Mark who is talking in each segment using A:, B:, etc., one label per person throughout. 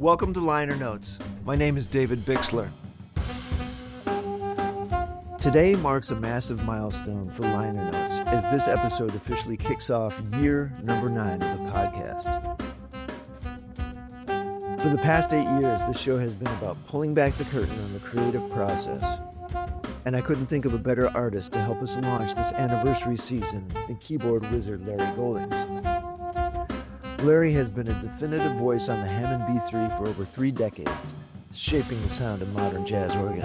A: Welcome to Liner Notes. My name is David Bixler. Today marks a massive milestone for Liner Notes as this episode officially kicks off year number 9 of the podcast. For the past 8 years, this show has been about pulling back the curtain on the creative process. And I couldn't think of a better artist to help us launch this anniversary season than keyboard wizard Larry Goldings. Larry has been a definitive voice on the Hammond B3 for over 3 decades, shaping the sound of modern jazz organ.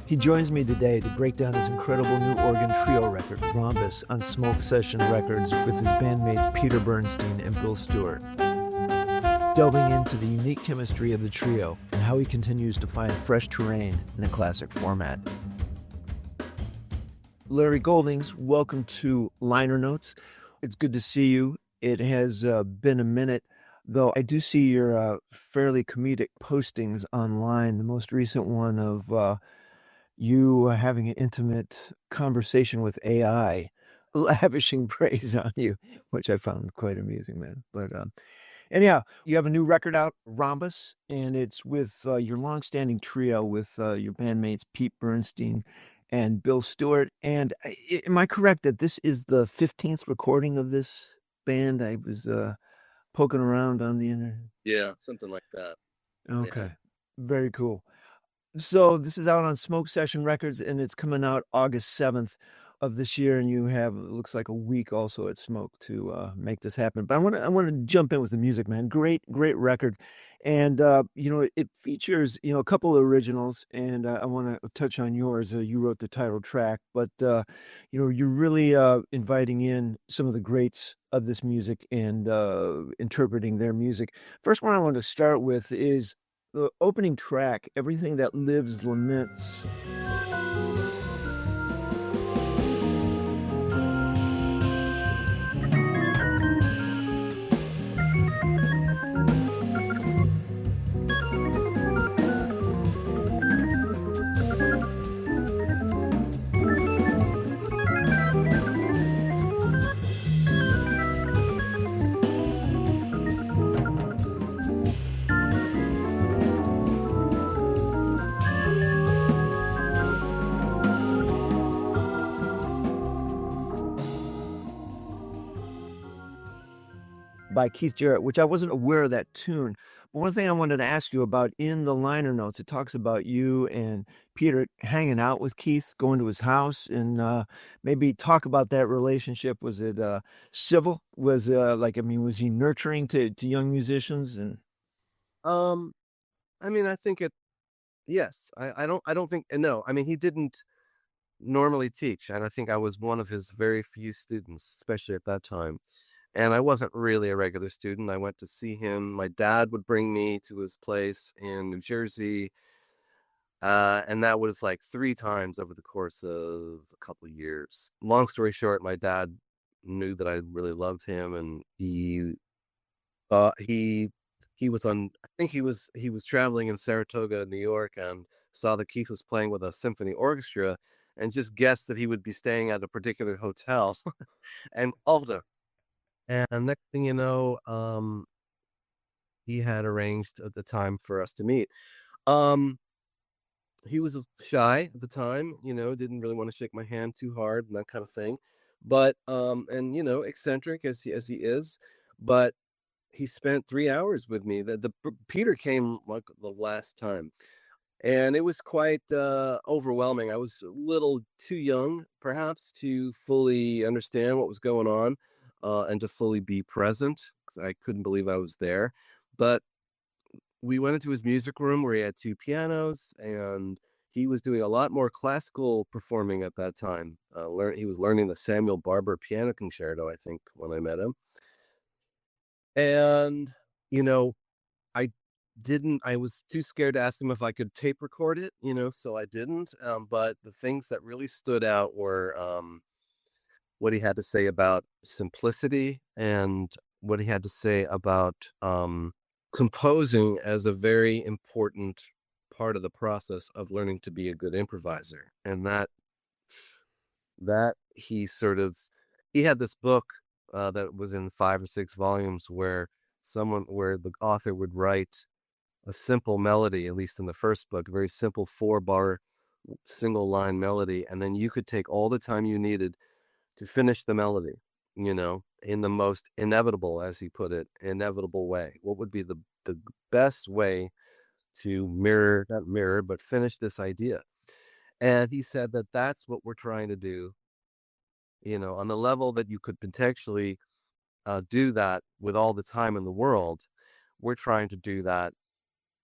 A: He joins me today to break down his incredible new organ trio record, Rhombus, on Smoke Session Records with his bandmates Peter Bernstein and Bill Stewart. Delving into the unique chemistry of the trio and how he continues to find fresh terrain in a classic format. Larry Goldings, welcome to Liner Notes. It's good to see you. It has been a minute, though I do see your fairly comedic postings online. The most recent one of you having an intimate conversation with AI, lavishing praise on you, which I found quite amusing, man. But anyhow, you have a new record out, Rhombus, and it's with your longstanding trio with your bandmates Pete Bernstein and Bill Stewart. And am I correct that this is the 15th recording of this band? I was poking around on the internet.
B: Yeah, something like that.
A: Okay,
B: Yeah.
A: very cool. So this is out on Smoke Session Records, and it's coming out August 7th of this year, and you have, it looks like, a week also at Smoke to make this happen. But I want to jump in with the music, man. Great record. And it features a couple of originals, and I want to touch on yours. You wrote the title track, but you're really inviting in some of the greats of this music and interpreting their music. First one I want to start with is the opening track, Everything That Lives Laments. By Keith Jarrett, which I wasn't aware of that tune. But one thing I wanted to ask you about in the liner notes, it talks about you and Peter hanging out with Keith, going to his house, and maybe talk about that relationship. Was it civil? Was was he nurturing to young musicians? And
B: I think yes. I don't think, no, he didn't normally teach, and I think I was one of his very few students, especially at that time. And I wasn't really a regular student. I went to see him. My dad would bring me to his place in New Jersey. And that was like 3 times over the course of a couple of years. Long story short, my dad knew that I really loved him, and he was on, I think he was traveling in Saratoga, New York, and saw that Keith was playing with a symphony orchestra and just guessed that he would be staying at a particular hotel and Alda. And next thing you know, he had arranged at the time for us to meet. He was shy at the time, didn't really want to shake my hand too hard and that kind of thing. But and eccentric as he is, but he spent 3 hours with me. The Peter came like the last time, and it was quite overwhelming. I was a little too young, perhaps, to fully understand what was going on. And to fully be present, because I couldn't believe I was there. But we went into his music room where he had 2 pianos, and he was doing a lot more classical performing at that time. He was learning the Samuel Barber Piano Concerto, I think, when I met him. And, I was too scared to ask him if I could tape record it, so I didn't. But the things that really stood out were what he had to say about simplicity, and what he had to say about composing as a very important part of the process of learning to be a good improviser. And that he had this book that was in 5 or 6 volumes where the author would write a simple melody, at least in the first book, a very simple 4-bar single line melody, and then you could take all the time you needed to finish the melody, in the most inevitable, as he put it, inevitable way. What would be the best way to mirror, not mirror, but finish this idea? And he said that that's what we're trying to do, on the level that you could potentially do that with all the time in the world. We're trying to do that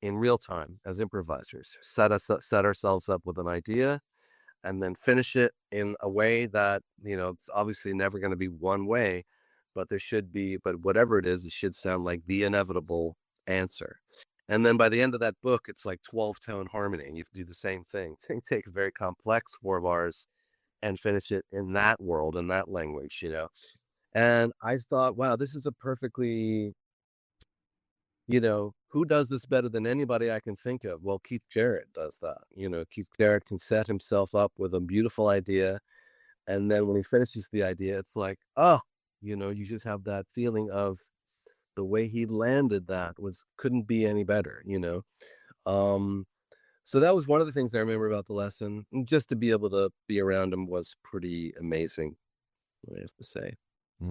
B: in real time as improvisers. Set ourselves up with an idea and then finish it in a way that, it's obviously never going to be one way, but but whatever it is, it should sound like the inevitable answer. And then by the end of that book, it's like 12-tone harmony, and you have to do the same thing. Take a very complex 4 bars and finish it in that world, in that language. And I thought, wow, this is a perfectly, who does this better than anybody I can think of? Well, Keith Jarrett does that. Keith Jarrett can set himself up with a beautiful idea. And then when he finishes the idea, it's like, oh, you just have that feeling of the way he landed that couldn't be any better. Um, so that was one of the things I remember about the lesson. And just to be able to be around him was pretty amazing, I have to say.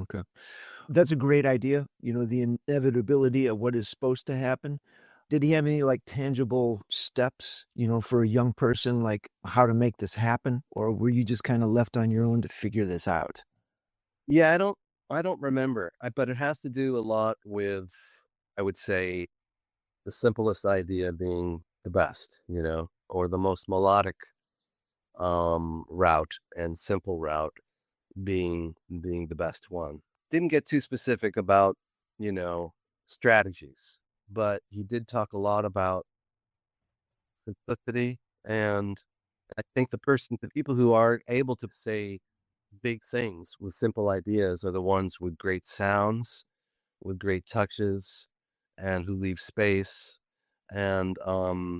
A: Okay. That's a great idea, the inevitability of what is supposed to happen. Did he have any, like, tangible steps, for a young person, like, how to make this happen? Or were you just kinda left on your own to figure this out?
B: Yeah, I don't remember, but it has to do a lot with, I would say, the simplest idea being the best, or the most melodic route and simple route being the best one. Didn't get too specific about, you know, strategies, but he did talk a lot about simplicity. And I think the people who are able to say big things with simple ideas are the ones with great sounds, with great touches, and who leave space. And I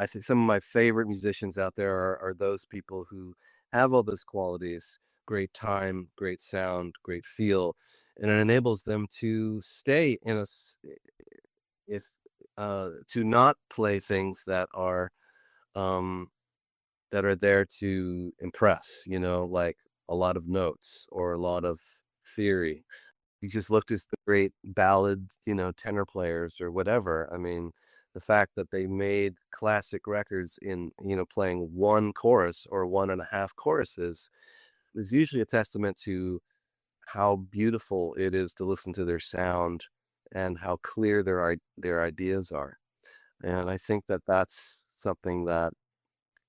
B: think some of my favorite musicians out there are those people who have all those qualities: great time, great sound, great feel, and it enables them to stay if to not play things um that are there to impress, like a lot of notes or a lot of theory. You just looked at the great ballad, tenor players or whatever. I mean, the fact that they made classic records in, playing one chorus or one and a half choruses is usually a testament to how beautiful it is to listen to their sound and how clear their ideas are. And I think that that's something that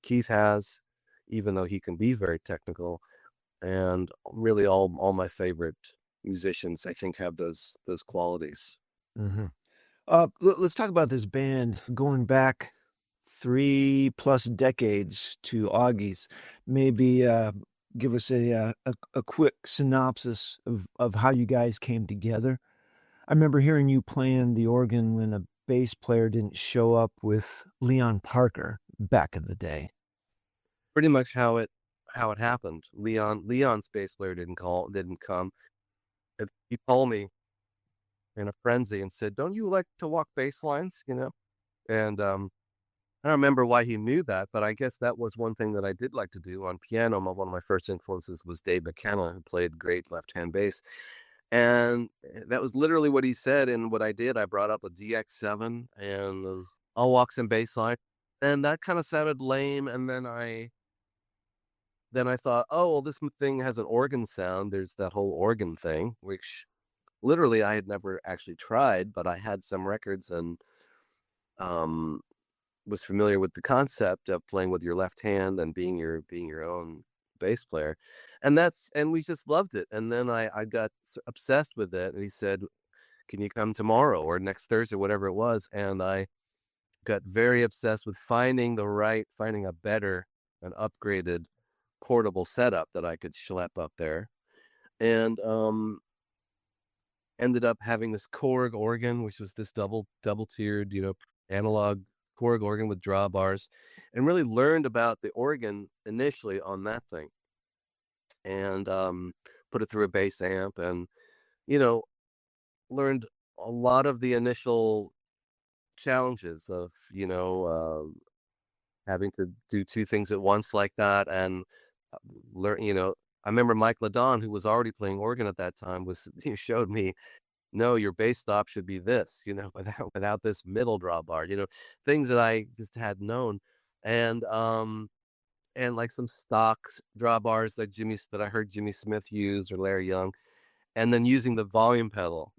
B: Keith has, even though he can be very technical, and really all my favorite musicians, I think, have those qualities.
A: Mhm. Let's talk about this band going back 3 plus decades to Augie's. Maybe, give us a quick synopsis of how you guys came together. I remember hearing you playing the organ when a bass player didn't show up with Leon Parker back in the day.
B: Pretty much how it happened. Leon's bass player didn't come. He called me in a frenzy and said, "Don't you like to walk bass lines?" And I don't remember why he knew that, but I guess that was one thing that I did like to do on piano. One of my first influences was Dave McKenna, who played great left-hand bass. And that was literally what he said. And what I did, I brought up a DX7 and all walks and bass line. And that kind of sounded lame. And then I thought, oh, well, this thing has an organ sound. There's that whole organ thing, which literally I had never actually tried, but I had some records and um was familiar with the concept of playing with your left hand and being your own bass player. And we just loved it. And then I got obsessed with it. And he said, "Can you come tomorrow or next Thursday, whatever it was?" And I got very obsessed with finding a better and upgraded portable setup that I could schlep up there. And ended up having this Korg organ, which was this double tiered, analog Korg organ with drawbars, and really learned about the organ initially on that thing, and put it through a bass amp, and you know learned a lot of the initial challenges of, having to do 2 things at once like that and, uh, learn I remember Mike Ladon, who was already playing organ at that time, was he showed me, "No, your bass stop should be this, without this middle drawbar," things that I just had known, and, like, some stock drawbars that I heard Jimmy Smith use or Larry Young. And then using the volume pedal,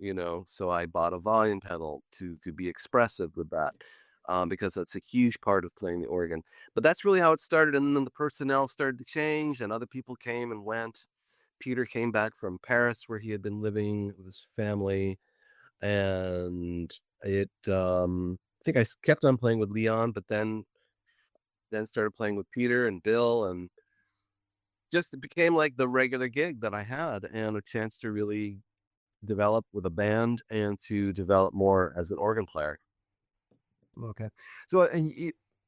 B: so I bought a volume pedal to be expressive with that, because that's a huge part of playing the organ. But that's really how it started, and then the personnel started to change, and other people came and went. Peter came back from Paris, where he had been living with his family, and I think kept on playing with Leon, but then started playing with Peter and Bill, and just it became like the regular gig that I had, and a chance to really develop with a band and to develop more as an organ player.
A: Okay. So, and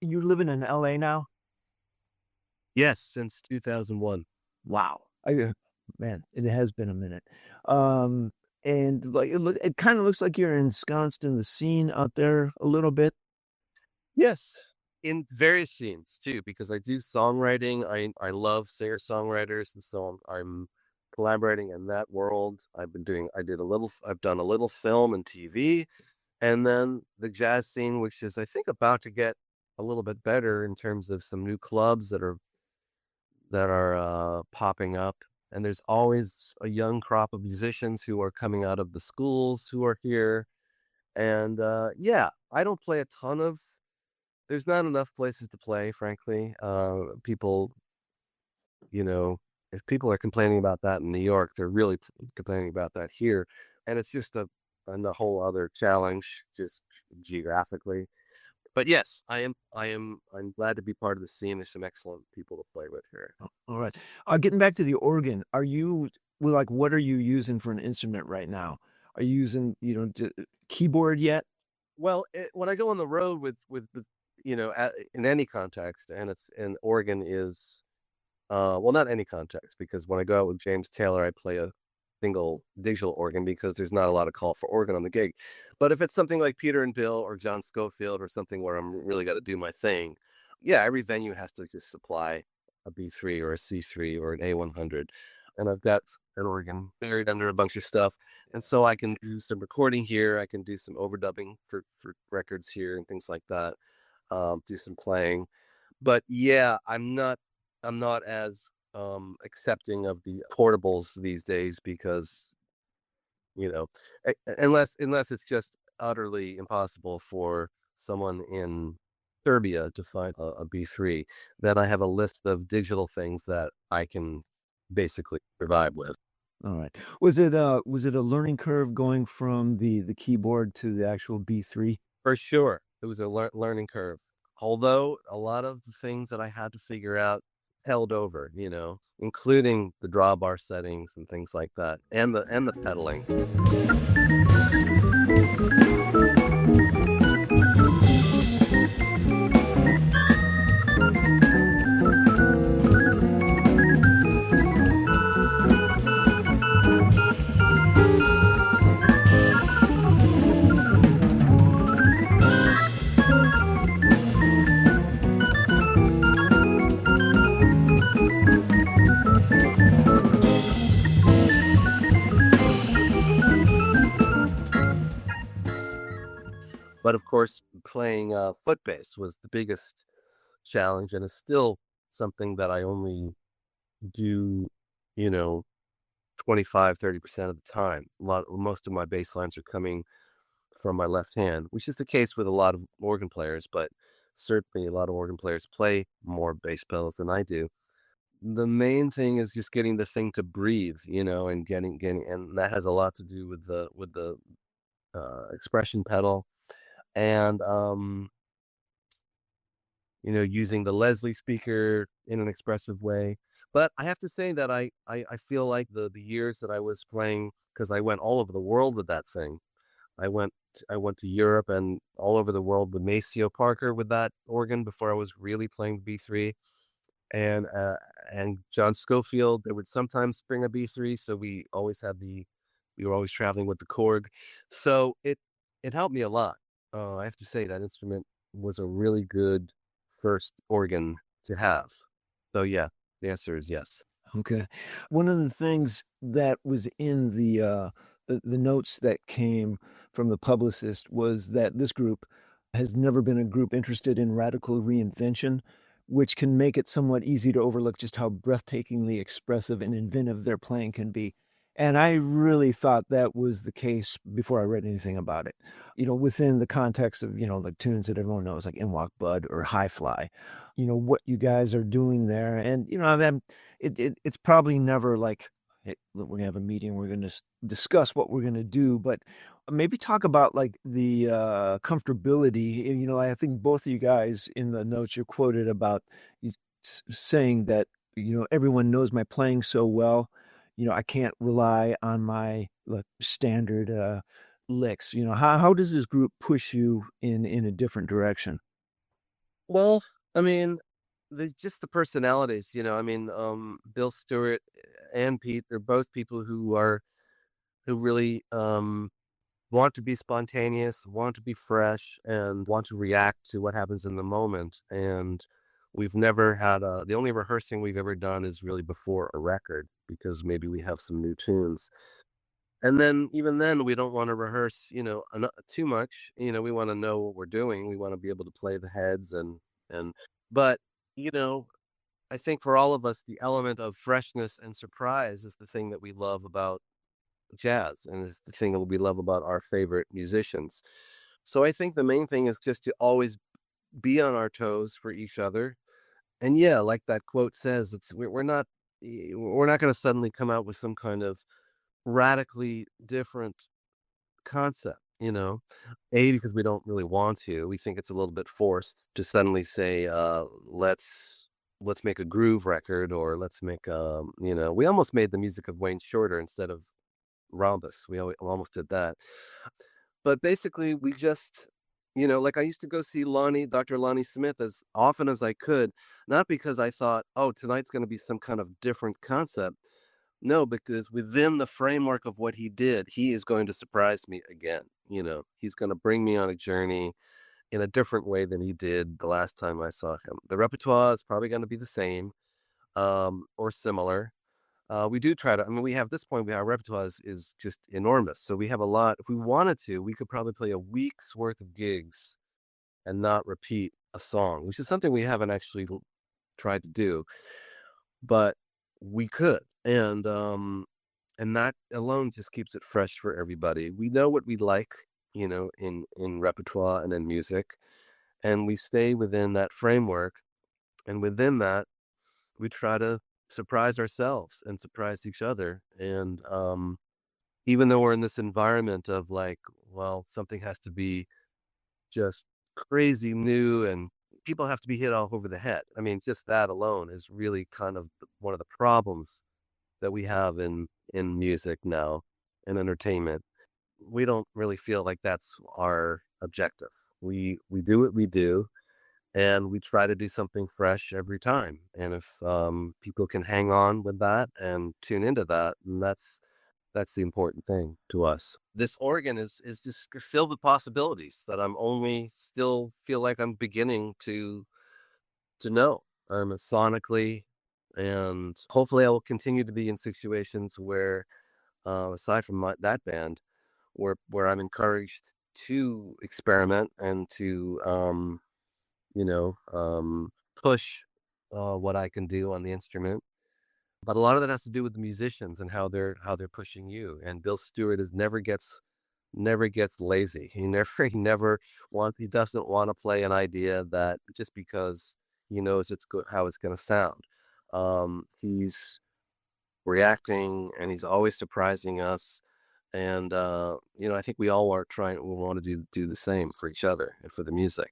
A: you're living in LA now?
B: Yes, since 2001.
A: Wow. Man, it has been a minute. Um, and like it kind of looks like you're ensconced in the scene out there a little bit.
B: Yes, in various scenes too, because I do songwriting. I love singer-songwriters, and so I'm collaborating in that world. I've done a little film and TV, and then the jazz scene, which is I think about to get a little bit better in terms of some new clubs that are popping up. And there's always a young crop of musicians who are coming out of the schools who are here. And yeah, I don't play a ton of. There's not enough places to play, frankly. You know, if people are complaining about that in New York, they're really complaining about that here. And it's just a whole other challenge, just geographically. But yes, I'm glad to be part of the scene. There's some excellent people to play with here.
A: All right. Getting back to the organ, like, what are you using for an instrument right now? Are you using, keyboard yet?
B: Well, when I go on the road with in any context, and organ is well, not any context, because when I go out with James Taylor, I play a single digital organ because there's not a lot of call for organ on the gig. But if it's something like Peter and Bill or John Scofield or something where I'm really got to do my thing, yeah, every venue has to just supply a B3 or a C3 or an A100. And I've got an organ buried under a bunch of stuff. And so I can do some recording here. I can do some overdubbing for records here and things like that. Do some playing. But yeah, I'm not as accepting of the portables these days because, you know, unless it's just utterly impossible for someone in Serbia to find a B3, then I have a list of digital things that I can basically survive with.
A: All right. Was it a learning curve going from the keyboard to the actual B3?
B: For sure, it was a learning curve. Although a lot of the things that I had to figure out held over, including the drawbar settings and things like that, and the pedaling. But of course, playing foot bass was the biggest challenge, and is still something that I only do, you know, 25-30% of the time. Most of my bass lines are coming from my left hand, which is the case with a lot of organ players, but certainly a lot of organ players play more bass pedals than I do. The main thing is just getting the thing to breathe, and and that has a lot to do with the expression pedal, and using the Leslie speaker in an expressive way. But I have to say that I feel like the years that I was playing, because I went all over the world with that thing. I went to Europe and all over the world with Maceo Parker with that organ before I was really playing B3. And John Scofield, they would sometimes bring a B3, so we were always traveling with the Korg. So it helped me a lot. I have to say that instrument was a really good first organ to have. So yeah, the answer is yes.
A: Okay. One of the things that was in the notes that came from the publicist was that this group has never been a group interested in radical reinvention, which can make it somewhat easy to overlook just how breathtakingly expressive and inventive their playing can be. And I really thought that was the case before I read anything about it. Within the context of, the tunes that everyone knows, like In Walk Bud or High Fly, what you guys are doing there. And, it's probably never like, "Hey, look, we're gonna have a meeting, we're gonna discuss what we're gonna do," but maybe talk about like the comfortability. And, I think both of you guys in the notes you quoted about saying that, everyone knows my playing so well. I can't rely on my like standard licks. How does this group push you in a different direction?
B: Well, I mean, just the personalities, I mean, Bill Stewart and Pete, they're both people who really want to be spontaneous, want to be fresh, and want to react to what happens in the moment. And we've never had the only rehearsing we've ever done is really before a record because maybe we have some new tunes. And then even then, we don't want to rehearse, too much. We want to know what we're doing. We want to be able to play the heads but you know, I think for all of us, the element of freshness and surprise is the thing that we love about jazz, and is the thing that we love about our favorite musicians. So I think the main thing is just to always be on our toes for each other. And yeah, like that quote says, we're not going to suddenly come out with some kind of radically different concept, because we don't really want to. We think it's a little bit forced to suddenly say, let's make a groove record, or let's make we almost made the music of Wayne Shorter instead of Rhombus. We almost did that. But basically we just like I used to go see Dr. Lonnie Smith as often as I could, not because I thought, oh, tonight's going to be some kind of different concept. No, because within the framework of what he did, he is going to surprise me again. He's going to bring me on a journey in a different way than he did the last time I saw him. The repertoire is probably going to be the same, or similar. We do try to, I mean, we have this point, our repertoire is just enormous. So we have a lot. If we wanted to, we could probably play a week's worth of gigs and not repeat a song, which is something we haven't actually tried to do, but we could. And that alone just keeps it fresh for everybody. We know what we like, in repertoire and in music, and we stay within that framework. And within that, we try to surprise ourselves and surprise each other. And even though we're in this environment of like, well, something has to be just crazy new and people have to be hit all over the head. I mean, just that alone is really kind of one of the problems that we have in music now, in entertainment. We don't really feel like that's our objective. We do what we do, and we try to do something fresh every time. And if people can hang on with that and tune into that, then that's the important thing to us. This organ is just filled with possibilities that I'm only still feel like I'm beginning to know. Sonically, and hopefully I will continue to be in situations where, aside from that band, where I'm encouraged to experiment and to you know, push what I can do on the instrument. But a lot of that has to do with the musicians and how they're pushing you. And Bill Stewart never gets lazy. He never wants he doesn't want to play an idea that just because he knows it's good how it's going to sound. He's reacting and he's always surprising us. And I think we all are trying. We want to do the same for each other and for the music.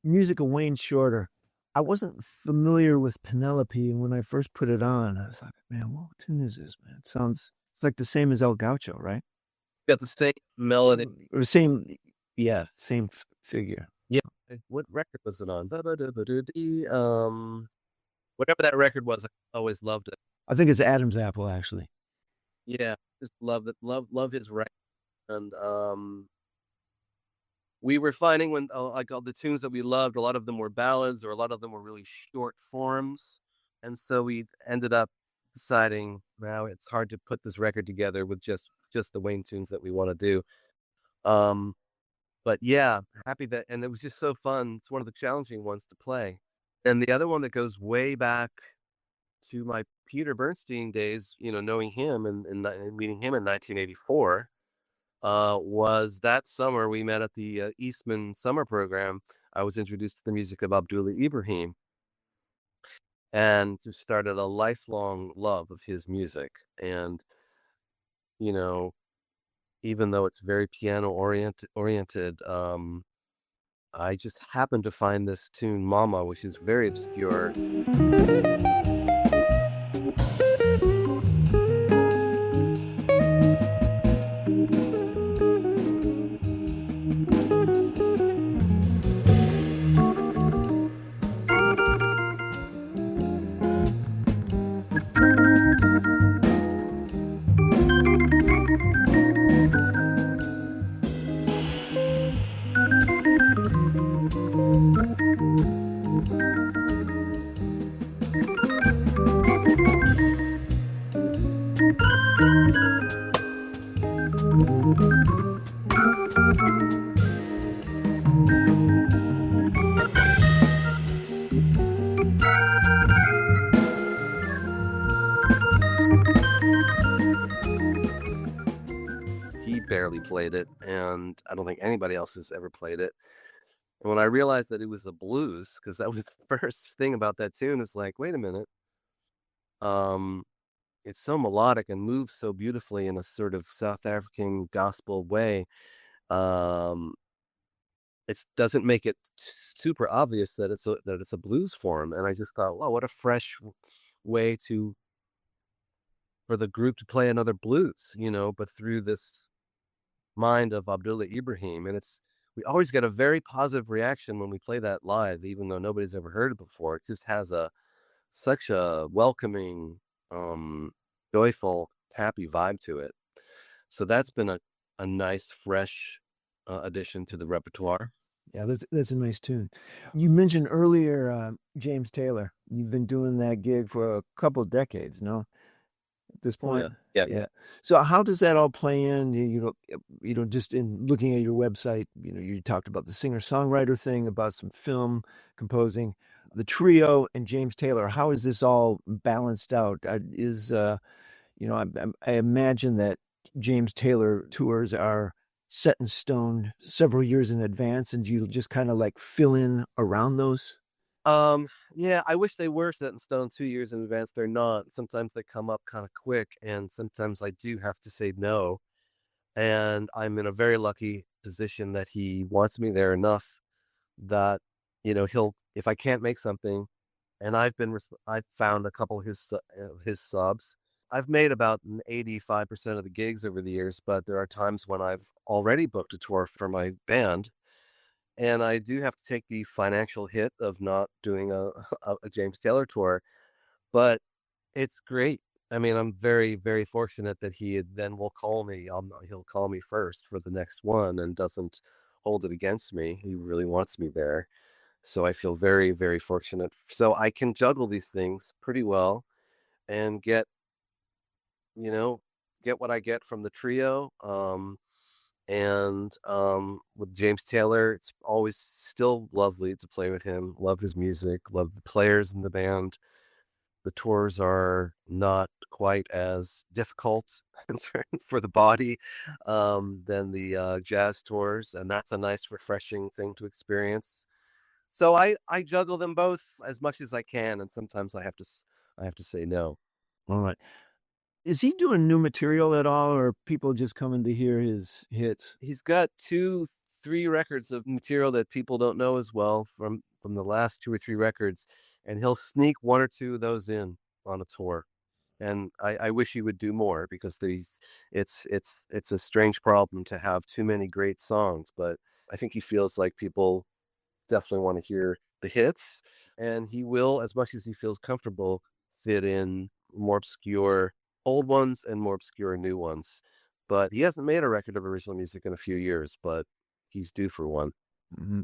A: Music of Wayne Shorter. I wasn't familiar with Penelope, and when I first put it on, I was like, "Man, what tune is this, man? It's like the same as El Gaucho, right?"
B: Got the same melody.
A: Or same, yeah, same figure.
B: Yeah. What record was it on? Ba-ba-da-ba-da-dee, whatever that record was, I always loved it.
A: I think it's Adam's Apple, actually.
B: Yeah, just love it. Love his record, and, we were finding when like all the tunes that we loved, a lot of them were ballads or a lot of them were really short forms. And so we ended up deciding, wow, it's hard to put this record together with just the Wayne tunes that we want to do. Um, but yeah, happy that, and it was just so fun. It's one of the challenging ones to play. And the other one that goes way back to my Peter Bernstein days, knowing him and meeting him in 1984, was that summer we met at the Eastman summer program. I was introduced to the music of Abdullah Ibrahim and just started a lifelong love of his music. And, you know, even though it's very piano oriented, I just happened to find this tune, Mama, which is very obscure. He barely played it, and I don't think anybody else has ever played it. And when I realized that it was a blues, because that was the first thing about that tune, is like, wait a minute. Um, it's so melodic and moves so beautifully in a sort of South African gospel way. Um, it doesn't make it super obvious that it's a blues form. And I just thought, wow, what a fresh way to for the group to play another blues, but through this mind of Abdullah Ibrahim. And we always get a very positive reaction when we play that live, even though nobody's ever heard it before. It just has such a welcoming, um, joyful, happy vibe to it. So that's been a nice, fresh addition to the repertoire.
A: Yeah, that's a nice tune. You mentioned earlier James Taylor. You've been doing that gig for a couple decades, no? At this
B: Oh
A: point?
B: yeah, yeah.
A: Yeah. So how does that all play in? Just in looking at your website, you talked about the singer-songwriter thing, about some film composing, the trio and James Taylor. How is this all balanced out? I imagine that James Taylor tours are set in stone several years in advance, and you just kind of like fill in around those.
B: Yeah, I wish they were set in stone 2 years in advance. They're not. Sometimes they come up kind of quick, and sometimes I do have to say no. And I'm in a very lucky position that he wants me there enough that, he'll, if I can't make something, and I've found a couple of his subs. I've made about 85% of the gigs over the years, but there are times when I've already booked a tour for my band, and I do have to take the financial hit of not doing a James Taylor tour, but it's great. I mean, I'm very, very fortunate that then will call me. He'll call me first for the next one and doesn't hold it against me. He really wants me there. So I feel very, very fortunate. So I can juggle these things pretty well and you know, get what I get from the trio. And with James Taylor, it's always still lovely to play with him. Love his music, love the players in the band. The tours are not quite as difficult for the body than the jazz tours, and that's a nice, refreshing thing to experience. So I juggle them both as much as I can, and sometimes I have to say no.
A: All right. Is he doing new material at all, or are people just coming to hear his hits?
B: He's got 2, 3 records of material that people don't know as well from the last 2 or 3 records, and he'll sneak 1 or 2 of those in on a tour. And I wish he would do more because it's a strange problem to have too many great songs, but I think he feels like people definitely wanna hear the hits, and he will, as much as he feels comfortable, fit in more obscure old ones and more obscure new ones. But he hasn't made a record of original music in a few years, but he's due for one.
A: Mhm.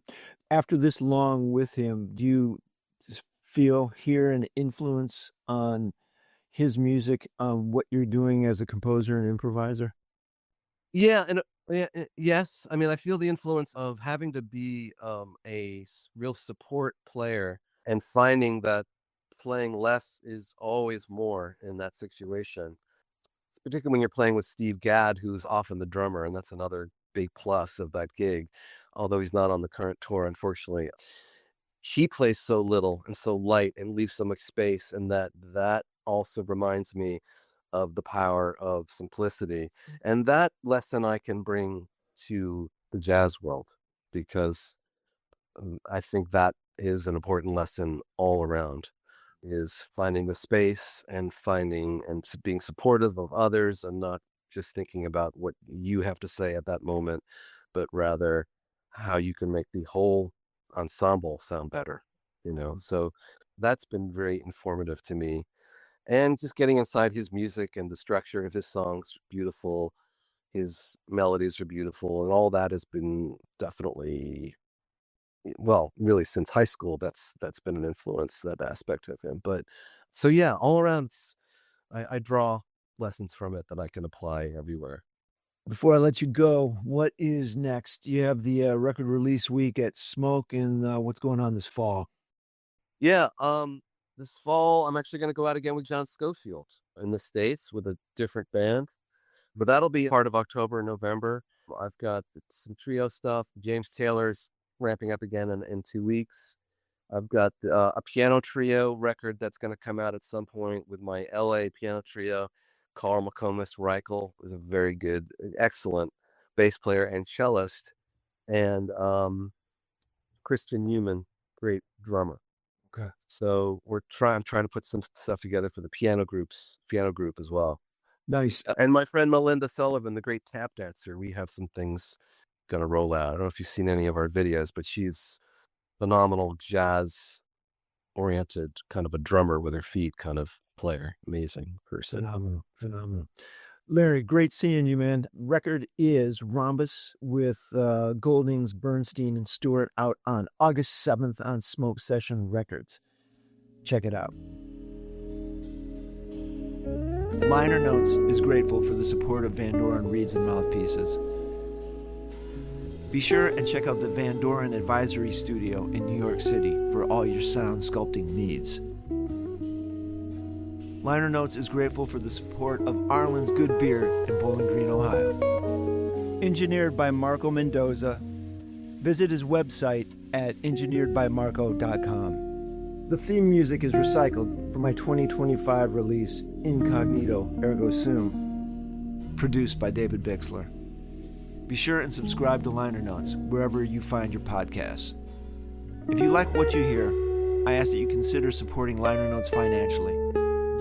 A: After this long with him, do you hear an influence on his music, on what you're doing as a composer and improviser?
B: Yeah, and yeah, yes. I mean, I feel the influence of having to be real support player and finding that playing less is always more in that situation. It's particularly when you're playing with Steve Gadd, who's often the drummer, and that's another big plus of that gig. Although he's not on the current tour, unfortunately, he plays so little and so light and leaves so much space, and that also reminds me of the power of simplicity. And that lesson I can bring to the jazz world because I think that is an important lesson all around is finding the space and finding and being supportive of others and not just thinking about what you have to say at that moment, but rather how you can make the whole ensemble sound better, you know? So that's been very informative to me. And just getting inside his music and the structure of his songs, beautiful. His melodies are beautiful, and all that has been definitely well, really since high school, that's been an influence, that aspect of him, but so yeah, all around, I draw lessons from it that I can apply everywhere.
A: Before I let you go, what is next? You have the record release week at Smoke, and what's going on this fall?
B: Yeah, this fall, I'm actually gonna go out again with John Scofield in the States with a different band, but that'll be part of October, November. I've got some trio stuff. James Taylor's ramping up again in 2 weeks. I've got a piano trio record that's going to come out at some point with my LA piano trio. Carl McComas Reichel is a very good, excellent bass player and cellist, and Christian Newman, great drummer.
A: Okay.
B: So I'm trying to put some stuff together for the piano group as well.
A: Nice.
B: And my friend Melinda Sullivan, the great tap dancer, we have some things going to roll out. I don't know if you've seen any of our videos, but she's phenomenal jazz oriented, kind of a drummer with her feet kind of player. Amazing person.
A: Phenomenal, phenomenal. Larry, great seeing you, man. Record is Rhombus with Goldings, Bernstein, and Stewart out on August 7th on Smoke Session Records. Check it out. Liner Notes is grateful for the support of Van Doren Reeds and Mouthpieces. Be sure and check out the Van Doren Advisory Studio in New York City for all your sound sculpting needs. Liner Notes is grateful for the support of Arlen's Good Beer in Bowling Green, Ohio. Engineered by Marco Mendoza. Visit his website at engineeredbymarco.com. The theme music is recycled from my 2025 release, Incognito Ergo Sum, produced by David Bixler. Be sure and subscribe to Liner Notes wherever you find your podcasts. If you like what you hear, I ask that you consider supporting Liner Notes financially.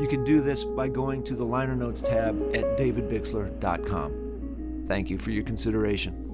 A: You can do this by going to the Liner Notes tab at davidbixler.com. Thank you for your consideration.